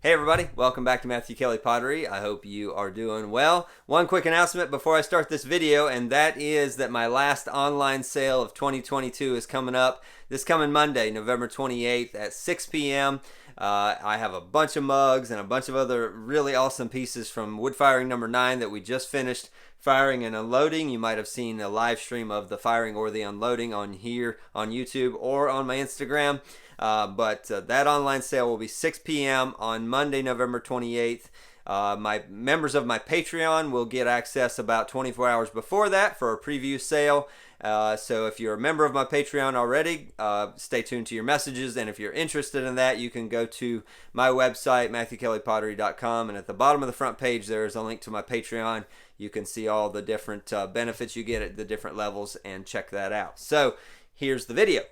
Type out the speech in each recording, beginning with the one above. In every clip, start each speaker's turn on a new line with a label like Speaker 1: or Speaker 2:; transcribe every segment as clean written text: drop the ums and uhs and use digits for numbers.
Speaker 1: Hey everybody, welcome back to Matthew Kelly Pottery. I hope you are doing well. One quick announcement before I start this video, and that is that my last online sale of 2022 is coming up this coming Monday, November 28th at 6 p.m. I have a bunch of mugs and a bunch of other really awesome pieces from wood firing number 9 that we just finished firing and unloading. You might have seen a live stream of the firing or the unloading on here on YouTube or on my Instagram. But that online sale will be 6 p.m. on Monday, November 28th. My members of my Patreon will get access about 24 hours before that for a preview sale. So if you're a member of my Patreon already, stay tuned to your messages. And if you're interested in that, you can go to my website, MatthewKellyPottery.com. And at the bottom of the front page, there is a link to my Patreon. You can see all the different benefits you get at the different levels and check that out. So here's the video.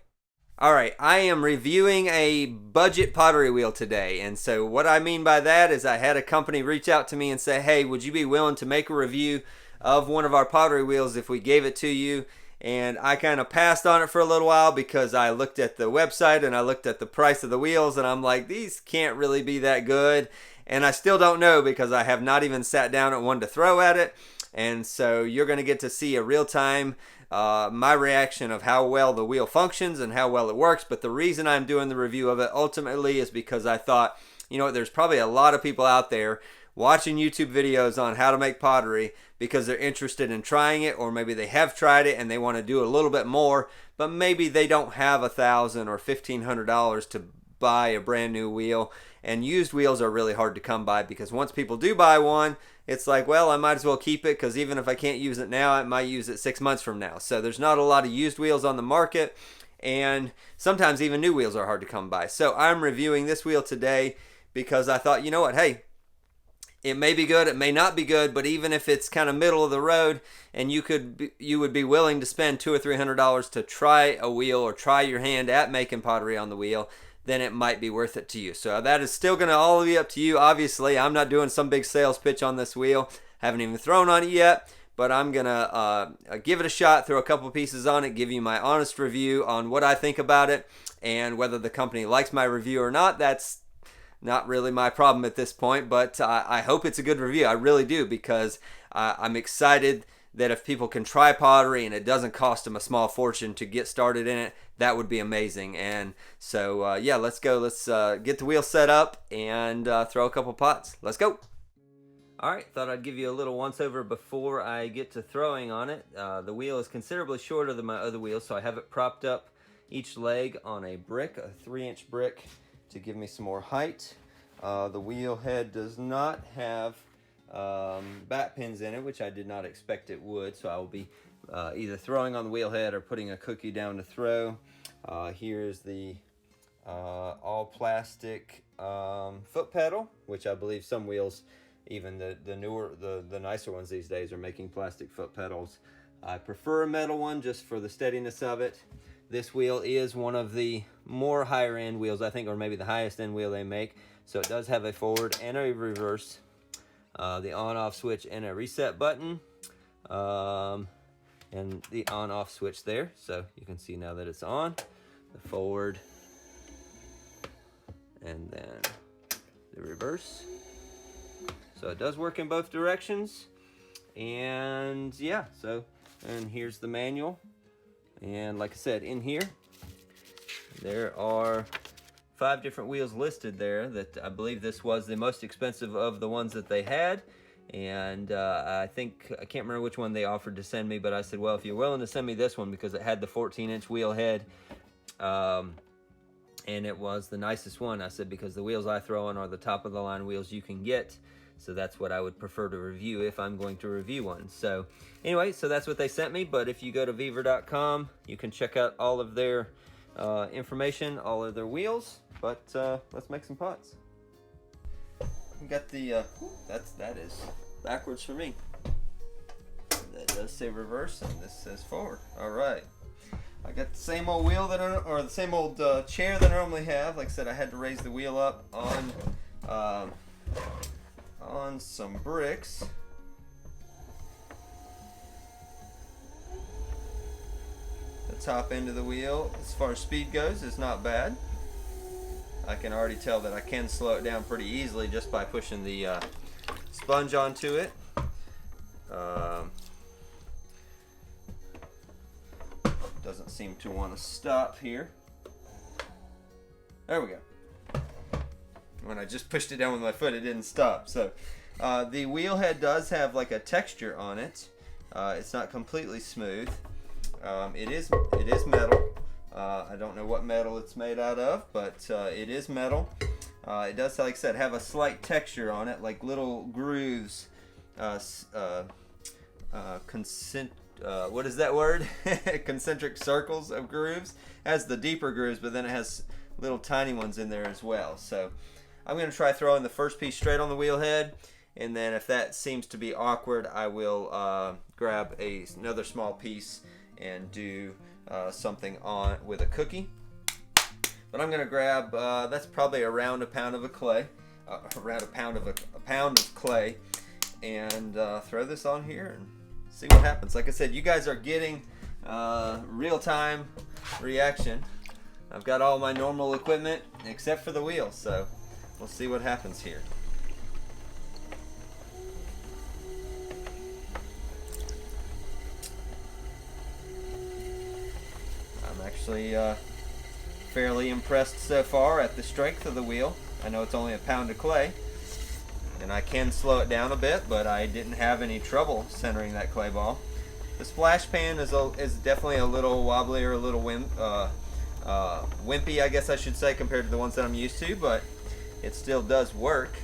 Speaker 1: Alright, I am reviewing a budget pottery wheel today, and so what I mean by that is I had a company reach out to me and say, hey, would you be willing to make a review of one of our pottery wheels if we gave it to you? And I kind of passed on it for a little while because I looked at the website and I looked at the price of the wheels and I'm like, these can't really be that good. And I still don't know because I have not even sat down at one to throw at it. And so you're going to get to see a real-time my reaction of how well the wheel functions and how well it works. But the reason I'm doing the review of it ultimately is because I thought, you know, there's probably a lot of people out there watching YouTube videos on how to make pottery because they're interested in trying it, or maybe they have tried it and they want to do a little bit more, but maybe they don't have $1,000 or $1,500 to buy a brand new wheel. And used wheels are really hard to come by because once people do buy one, it's like, well, I might as well keep it because even if I can't use it now, I might use it 6 months from now. So there's not a lot of used wheels on the market, and sometimes even new wheels are hard to come by. So I'm reviewing this wheel today because I thought, you know what, hey, it may be good, it may not be good, but even if it's kind of middle of the road and you would be willing to spend $200 or $300 to try a wheel or try your hand at making pottery on the wheel, then it might be worth it to you. So that is still going to all be up to you. Obviously, I'm not doing some big sales pitch on this wheel. Haven't even thrown on it yet, but I'm going to give it a shot, throw a couple pieces on it, give you my honest review on what I think about it, and whether the company likes my review or not, that's not really my problem at this point, but I hope it's a good review. I really do, because I'm excited that if people can try pottery and it doesn't cost them a small fortune to get started in it, that would be amazing. And so, yeah, let's go. Let's get the wheel set up and throw a couple pots. Let's go. All right, thought I'd give you a little once-over before I get to throwing on it. The wheel is considerably shorter than my other wheel, so I have it propped up each leg on a brick, a 3-inch brick, to give me some more height. The wheel head does not have back pins in it, which I did not expect it would, so I will be either throwing on the wheel head or putting a cookie down to throw. Here's the all plastic foot pedal, which I believe some wheels, even the newer, the nicer ones these days, are making plastic foot pedals. I prefer a metal one just for the steadiness of it. This wheel is one of the more higher end wheels, I think, or maybe the highest end wheel they make. So it does have a forward and a reverse, the on-off switch and a reset button, and the on-off switch there. So you can see now that it's on, the forward and then the reverse. So it does work in both directions. And yeah, and here's the manual. And like I said, in here, there are 5 different wheels listed there that I believe this was the most expensive of the ones that they had. And I think, I can't remember which one they offered to send me, but I said, well, if you're willing to send me this one, because it had the 14-inch wheel head, and it was the nicest one. I said, because the wheels I throw on are the top of the line wheels you can get. So that's what I would prefer to review if I'm going to review one. So anyway, so that's what they sent me. But if you go to Vevor.com, you can check out all of their information, all of their wheels. But let's make some pots. We got the that is backwards for me. That does say reverse, and this says forward. All right. I got the same old wheel or the same old chair that I normally have. Like I said, I had to raise the wheel up on some bricks. The top end of the wheel, as far as speed goes, is not bad. I can already tell that I can slow it down pretty easily just by pushing the sponge onto it. Doesn't seem to want to stop here. There we go. When I just pushed it down with my foot, it didn't stop. So the wheel head does have like a texture on it. It's not completely smooth. It is metal. I don't know what metal it's made out of, but it is metal. It does, like I said, have a slight texture on it, like little grooves. What is that word? Concentric circles of grooves. It has the deeper grooves, but then it has little tiny ones in there as well. So I'm going to try throwing the first piece straight on the wheel head, and then if that seems to be awkward, I will grab another small piece and do something on with a cookie. But I'm going to grab, that's probably around a pound of clay, and throw this on here and see what happens. Like I said, you guys are getting real-time reaction. I've got all my normal equipment except for the wheel, so we'll see what happens here. I'm actually fairly impressed so far at the strength of the wheel. I know it's only a pound of clay, and I can slow it down a bit, but I didn't have any trouble centering that clay ball. The splash pan is definitely a little wobbly, or a little wimpy, I guess I should say, compared to the ones that I'm used to, but it still does work.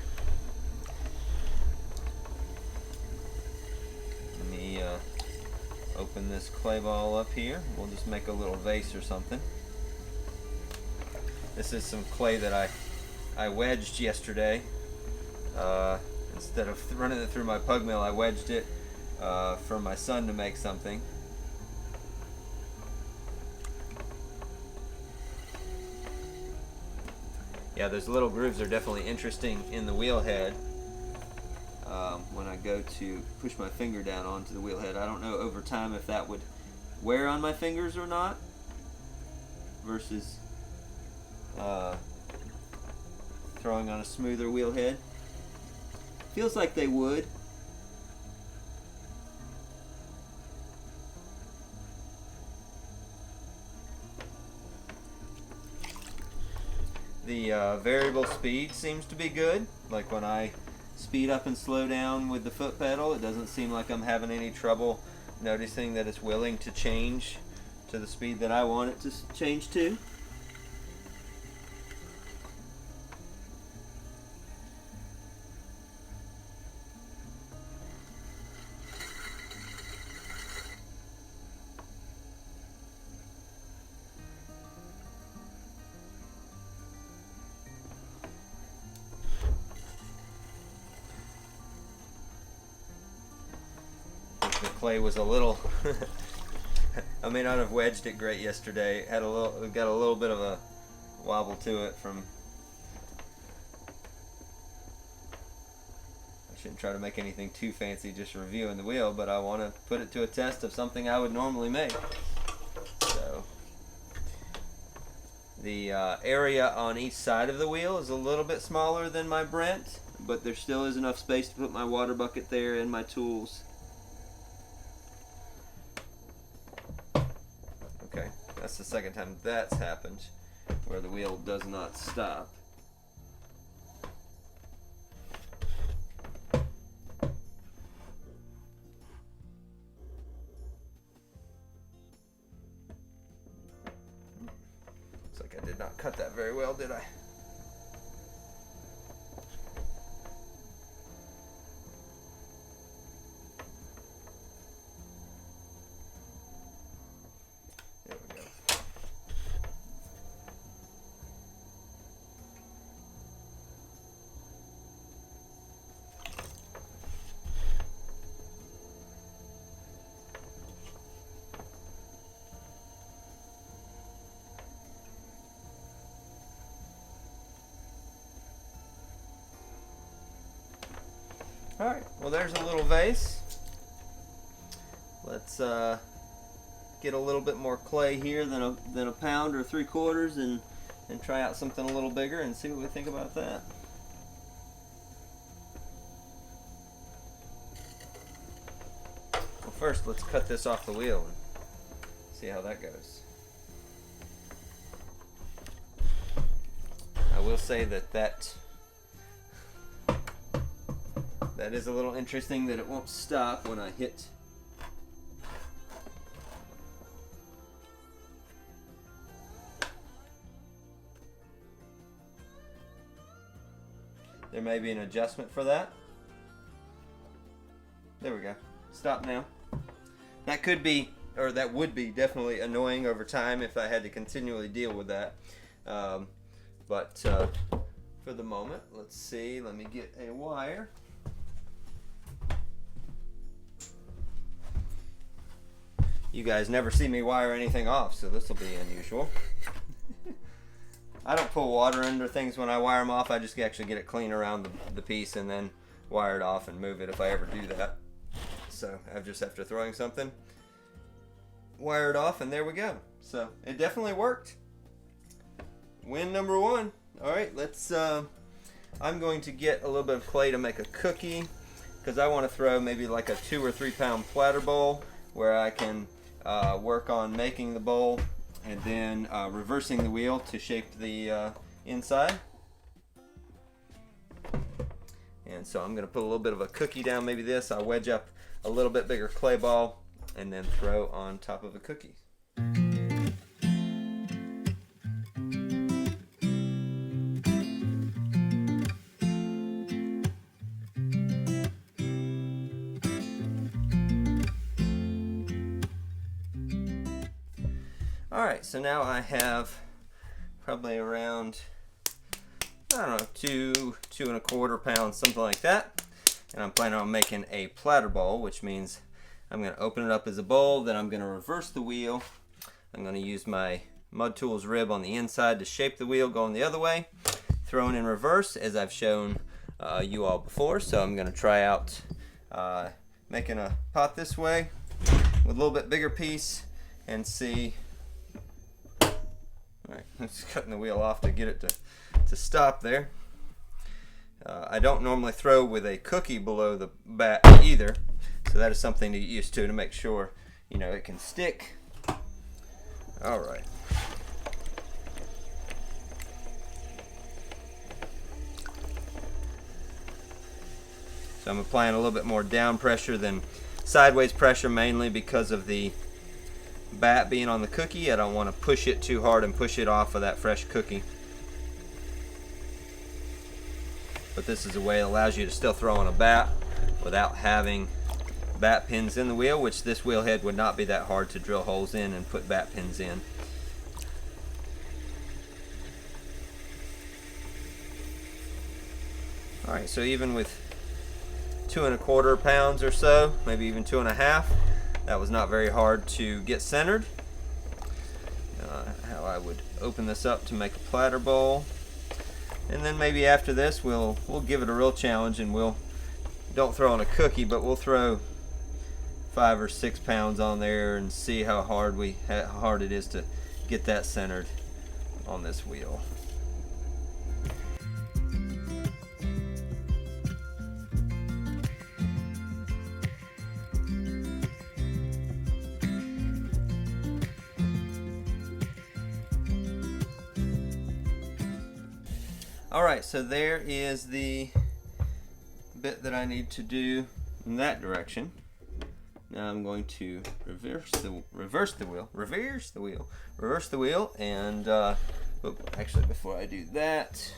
Speaker 1: Let me open this clay ball up here. We'll just make a little vase or something. This is some clay that I wedged yesterday. Instead of running it through my pug mill, I wedged it for my son to make something. Yeah, those little grooves are definitely interesting in the wheel head. When I go to push my finger down onto the wheel head, I don't know over time if that would wear on my fingers or not, versus throwing on a smoother wheel head. Feels like they would. The variable speed seems to be good. Like when I speed up and slow down with the foot pedal, it doesn't seem like I'm having any trouble noticing that it's willing to change to the speed that I want it to change to. The clay was a little I may not have wedged it great yesterday. It got a little bit of a wobble to it from, I shouldn't try to make anything too fancy just reviewing the wheel, but I want to put it to a test of something I would normally make. So the area on each side of the wheel is a little bit smaller than my Brent, but there still is enough space to put my water bucket there and my tools. Okay, that's the second time that's happened, where the wheel does not stop. Looks like I did not cut that very well, did I? Alright, well there's a little vase. Let's get a little bit more clay here than a pound or 3/4 and and try out something a little bigger and see what we think about that. Well, first let's cut this off the wheel and see how that goes. I will say that is a little interesting that it won't stop when I hit. There may be an adjustment for that. There we go. Stop now. That could be, or that would be definitely annoying over time if I had to continually deal with that. But for the moment, let's see. Let me get a wire. You guys never see me wire anything off, so this will be unusual. I don't pull water under things when I wire them off. I just actually get it clean around the piece and then wire it off and move it if I ever do that. So just after throwing something, wire it off, and there we go. So it definitely worked. Win number one. All right, let's. I'm going to get a little bit of clay to make a cookie because I want to throw maybe like a 2 or 3 pound platter bowl where I can work on making the bowl and then reversing the wheel to shape the inside. And so I'm going to put a little bit of a cookie down, maybe this. I'll wedge up a little bit bigger clay ball and then throw on top of a cookie. Alright, so now I have probably around, I don't know, 2.25 pounds, something like that. And I'm planning on making a platter bowl, which means I'm going to open it up as a bowl, then I'm going to reverse the wheel. I'm going to use my Mud Tools rib on the inside to shape the wheel going the other way, thrown in reverse as I've shown you all before. So I'm going to try out making a pot this way with a little bit bigger piece and see. Alright, I'm just cutting the wheel off to get it to stop there. I don't normally throw with a cookie below the bat either, so that is something to get used to make sure it can stick. Alright. So I'm applying a little bit more down pressure than sideways pressure, mainly because of the bat being on the cookie. I don't want to push it too hard and push it off of that fresh cookie. But this is a way that allows you to still throw on a bat without having bat pins in the wheel, which this wheel head would not be that hard to drill holes in and put bat pins in. Alright, so even with 2.25 pounds or so, maybe even 2.5, that was not very hard to get centered. How I would open this up to make a platter bowl. And then maybe after this we'll give it a real challenge, and don't throw on a cookie, but we'll throw 5 or 6 pounds on there and see how hard it is to get that centered on this wheel. Alright, so there is the bit that I need to do in that direction. Now I'm going to reverse the wheel, and actually before I do that,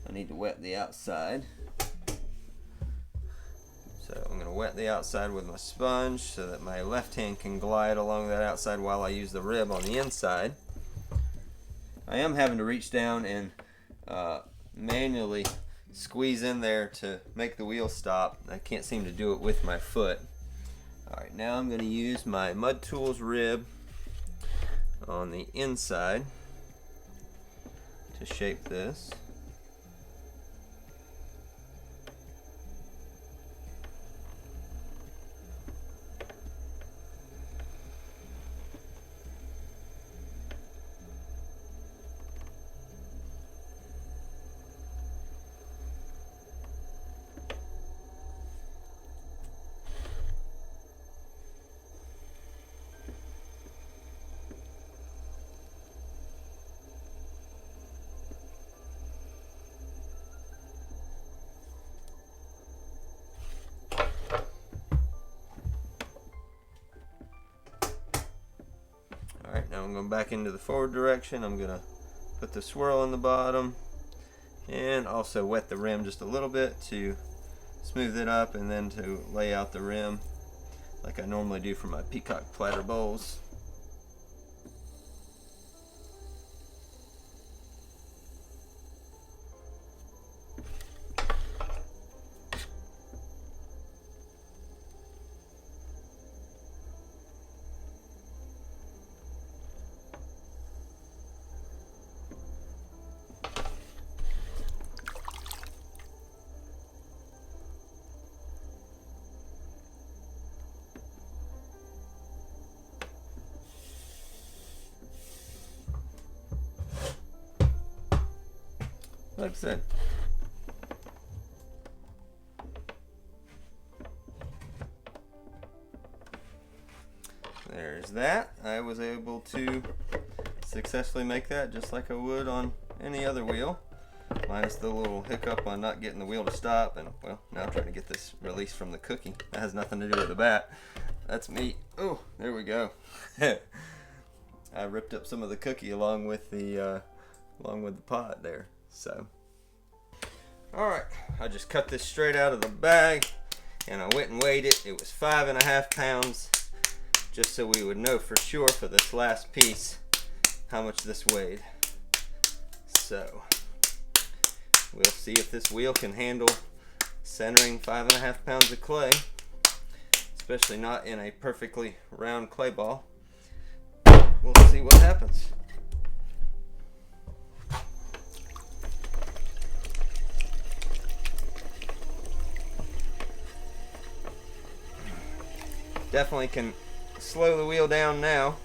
Speaker 1: I need to wet the outside. So I'm going to wet the outside with my sponge so that my left hand can glide along that outside while I use the rib on the inside. I am having to reach down and manually squeeze in there to make the wheel stop. I can't seem to do it with my foot. Alright, now I'm going to use my Mud Tools rib on the inside to shape this. I'm going back into the forward direction. I'm going to put the swirl in the bottom and also wet the rim just a little bit to smooth it up, and then to lay out the rim like I normally do for my peacock platter bowls. Like I said, there's that. I was able to successfully make that just like I would on any other wheel, minus the little hiccup on not getting the wheel to stop, and well, now I'm trying to get this release from the cookie. That has nothing to do with the bat. That's me. Oh, there we go. I ripped up some of the cookie along with the pot there. So, alright, I just cut this straight out of the bag, and I went and weighed it. It was 5.5 pounds, just so we would know for sure for this last piece how much this weighed. So, we'll see if this wheel can handle centering 5.5 pounds of clay, especially not in a perfectly round clay ball. We'll see what happens. Definitely can slow the wheel down now.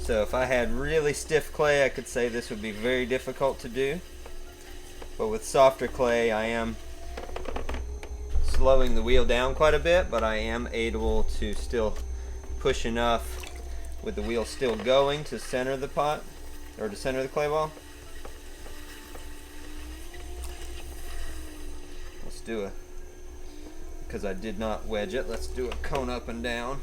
Speaker 1: So if I had really stiff clay, I could say this would be very difficult to do. But with softer clay, I am slowing the wheel down quite a bit, but I am able to still push enough with the wheel still going to center the pot, or to center the clay ball. Let's do a, because I did not wedge it, let's do a cone up and down.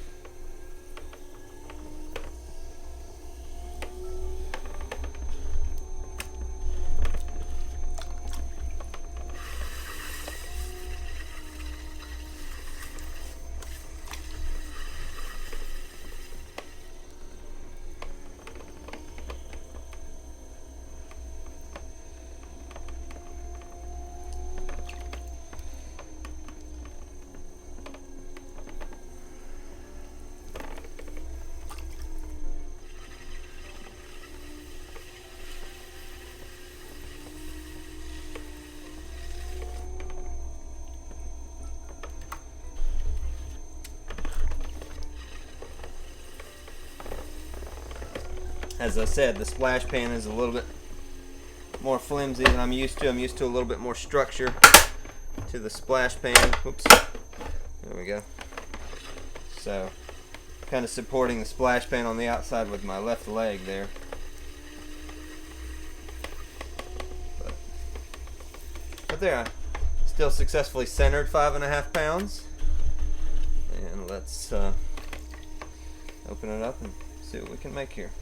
Speaker 1: As I said, the splash pan is a little bit more flimsy than I'm used to. I'm used to a little bit more structure to the splash pan. Oops. There we go. So, kind of supporting the splash pan on the outside with my left leg there. But there, I still successfully centered 5.5 pounds. And let's open it up and see what we can make here.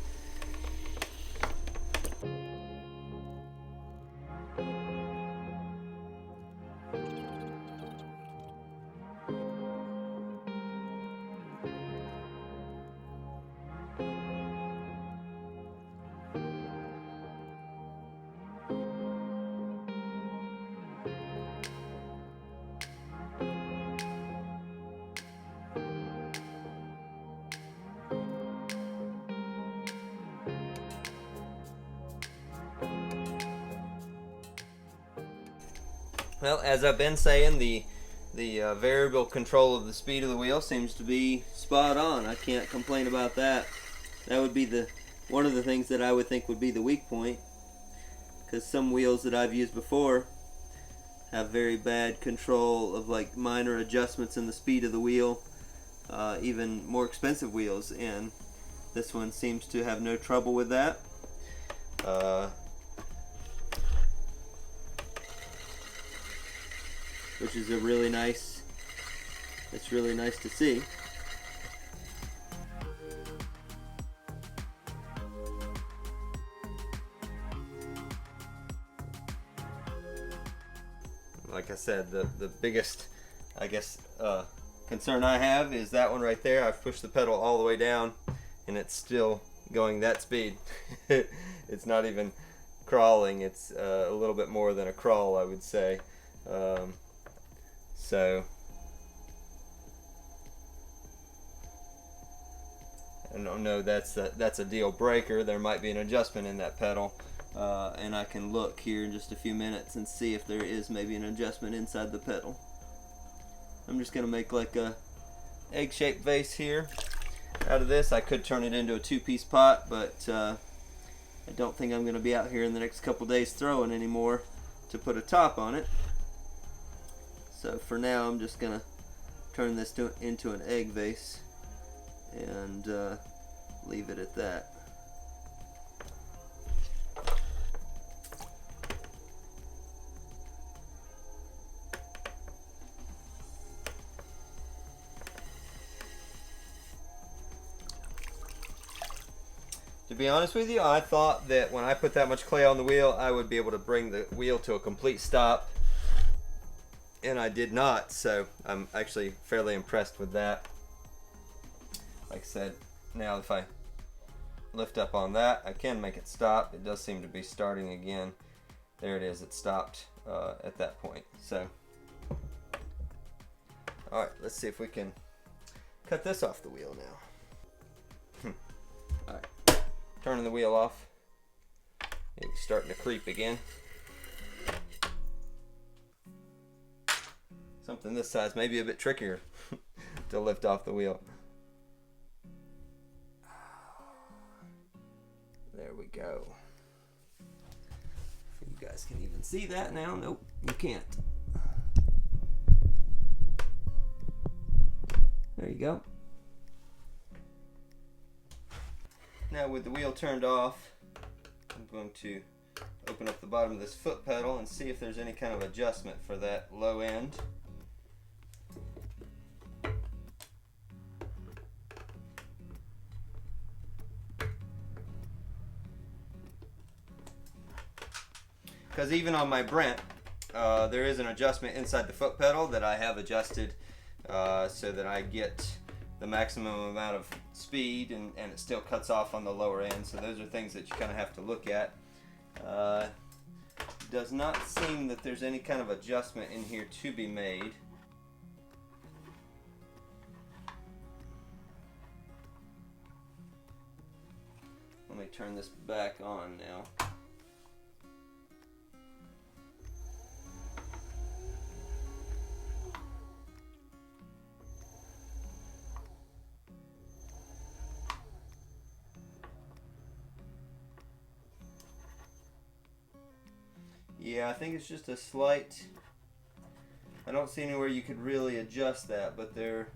Speaker 1: Well, as I've been saying, the variable control of the speed of the wheel seems to be spot on. I can't complain about that. That would be one of the things that I would think would be the weak point, because some wheels that I've used before have very bad control of like minor adjustments in the speed of the wheel, even more expensive wheels, and this one seems to have no trouble with that. which is it's really nice to see. Like I said, the biggest, I guess, concern I have is that one right there. I've pushed the pedal all the way down and it's still going that speed. It's not even crawling. It's a little bit more than a crawl, I would say. So I don't know, that's a deal breaker. There might be an adjustment in that pedal. And I can look here in just a few minutes and see if there is maybe an adjustment inside the pedal. I'm just going to make like a egg-shaped vase here out of this. I could turn it into a two-piece pot, but I don't think I'm going to be out here in the next couple days throwing anymore to put a top on it. So for now I'm just going to turn this into an egg vase and leave it at that. To be honest with you, I thought that when I put that much clay on the wheel, I would be able to bring the wheel to a complete stop, and I did not, so I'm actually fairly impressed with that. Like I said, now if I lift up on that, I can make it stop. It does seem to be starting again. There it is, it stopped at that point. So, alright, let's see if we can cut this off the wheel now. Alright. Turning the wheel off. Maybe starting to creep again. Something this size may be a bit trickier to lift off the wheel. There we go. You guys can even see that now. Nope, you can't. There you go. Now with the wheel turned off, I'm going to open up the bottom of this foot pedal and see if there's any kind of adjustment for that low end. Because even on my Brent, there is an adjustment inside the foot pedal that I have adjusted so that I get the maximum amount of speed and it still cuts off on the lower end. So those are things that you kind of have to look at. Does not seem that there's any kind of adjustment in here to be made. Let me turn this back on now. Yeah, I think it's just a slight, I don't see anywhere you could really adjust that, but there,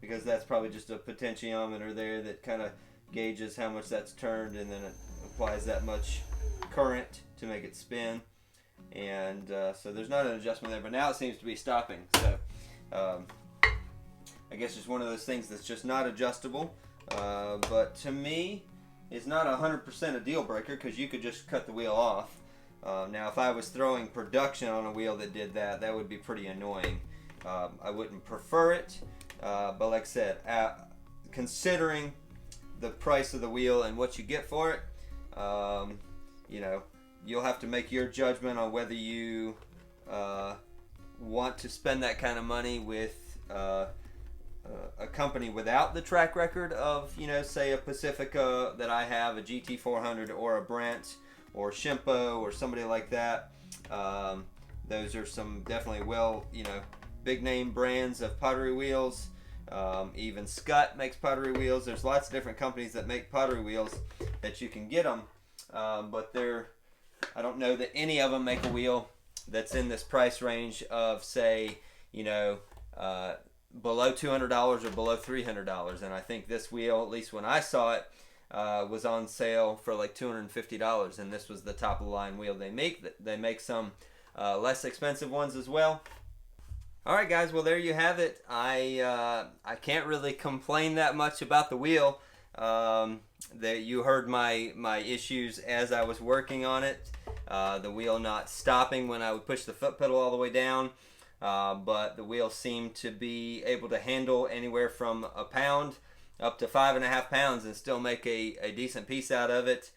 Speaker 1: because that's probably just a potentiometer there that kind of gauges how much that's turned, and then it applies that much current to make it spin. And so there's not an adjustment there, but now it seems to be stopping. So I guess it's one of those things that's just not adjustable. But to me, it's not 100% a deal breaker, because you could just cut the wheel off. Now if I was throwing production on a wheel that did that, that would be pretty annoying. I wouldn't prefer it, but like I said, considering the price of the wheel and what you get for it, you know, you'll have to make your judgment on whether you want to spend that kind of money with a company without the track record of, you know, say a Pacifica that I have, a GT400, or a Brent, or Shimpo, or somebody like that. Those are some definitely big name brands of pottery wheels. Even Scott makes pottery wheels. There's lots of different companies that make pottery wheels that you can get them, but I don't know that any of them make a wheel that's in this price range of, say, below $200 or below $300. And I think this wheel, at least when I saw it, was on sale for like $250, and this was the top of the line wheel they make. They make some less expensive ones as well. Alright guys, well there you have it. I can't really complain that much about the wheel. That you heard my issues as I was working on it. The wheel not stopping when I would push the foot pedal all the way down. But the wheel seemed to be able to handle anywhere from a pound up to 5.5 pounds and still make a decent piece out of it.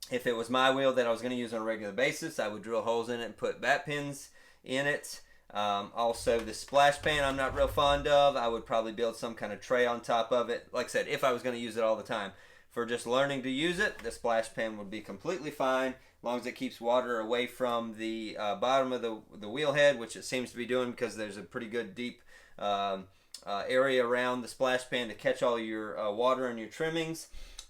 Speaker 1: If it was my wheel that I was going to use on a regular basis, I would drill holes in it and put bat pins in it. Also, the splash pan I'm not real fond of. I would probably build some kind of tray on top of it. Like I said, if I was going to use it all the time. For just learning to use it, the splash pan would be completely fine, as long as it keeps water away from the bottom of the wheel head, which it seems to be doing because there's a pretty good deep area around the splash pan to catch all your water and your trimmings.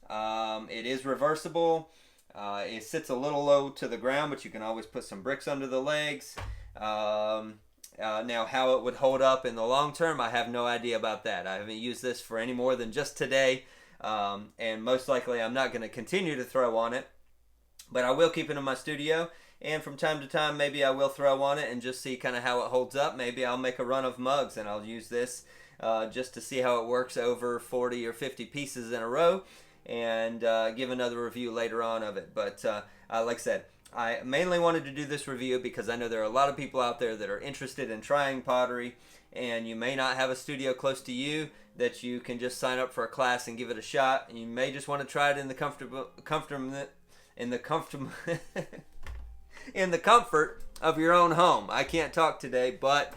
Speaker 1: It is reversible. It sits a little low to the ground, but you can always put some bricks under the legs. Now, how it would hold up in the long term, I have no idea about that. I haven't used this for any more than just today, and most likely I'm not going to continue to throw on it, but I will keep it in my studio, and from time to time maybe I will throw on it and just see kind of how it holds up. Maybe I'll make a run of mugs and I'll use this just to see how it works over 40 or 50 pieces in a row, and give another review later on of it. But like I said, I mainly wanted to do this review because I know there are a lot of people out there that are interested in trying pottery, and you may not have a studio close to you that you can just sign up for a class and give it a shot. And you may just want to try it in the in the comfort of your own home. I can't talk today, but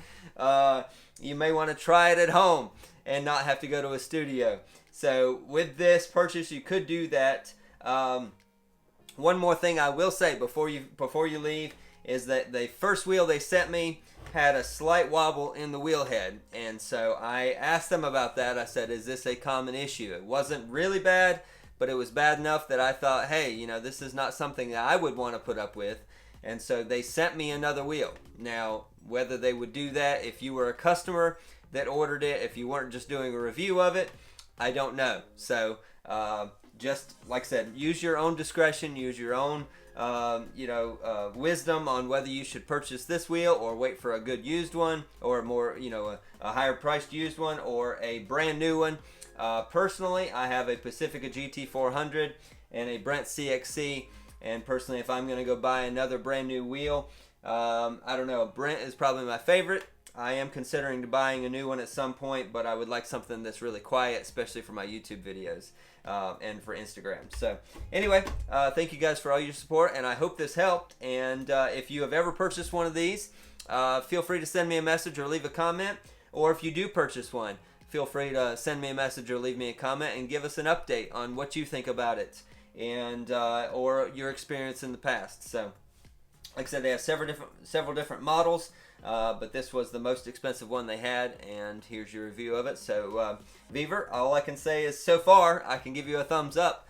Speaker 1: you may want to try it at home and not have to go to a studio. So with this purchase, you could do that. One more thing I will say before you leave is that the first wheel they sent me had a slight wobble in the wheel head, and so I asked them about that. I said, is this a common issue? It wasn't really bad, but it was bad enough that I thought, hey, you know, this is not something that I would want to put up with, and so they sent me another wheel. Now, whether they would do that if you were a customer that ordered it, if you weren't just doing a review of it, I don't know. So just like I said, use your own discretion, use your own wisdom on whether you should purchase this wheel or wait for a good used one, or more, a higher priced used one, or a brand new one. Personally, I have a Pacifica GT400 and a Brent CXC, and personally, if I'm going to go buy another brand new wheel, I don't know, Brent is probably my favorite. I am considering buying a new one at some point, but I would like something that's really quiet, especially for my YouTube videos and for Instagram. So anyway, thank you guys for all your support, and I hope this helped. And if you have ever purchased one of these, feel free to send me a message or leave a comment. Or if you do purchase one, feel free to send me a message or leave me a comment and give us an update on what you think about it, and or your experience in the past. So like I said, they have several different models. But this was the most expensive one they had, and here's your review of it. So, Vevor, all I can say is so far, I can give you a thumbs up.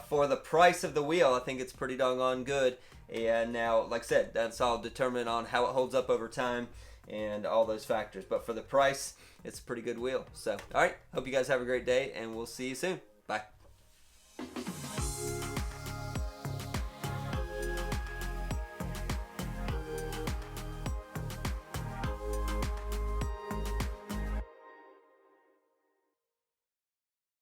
Speaker 1: For the price of the wheel, I think it's pretty doggone good. And now, like I said, that's all determined on how it holds up over time and all those factors. But for the price, it's a pretty good wheel. So, all right, hope you guys have a great day, and we'll see you soon. Bye.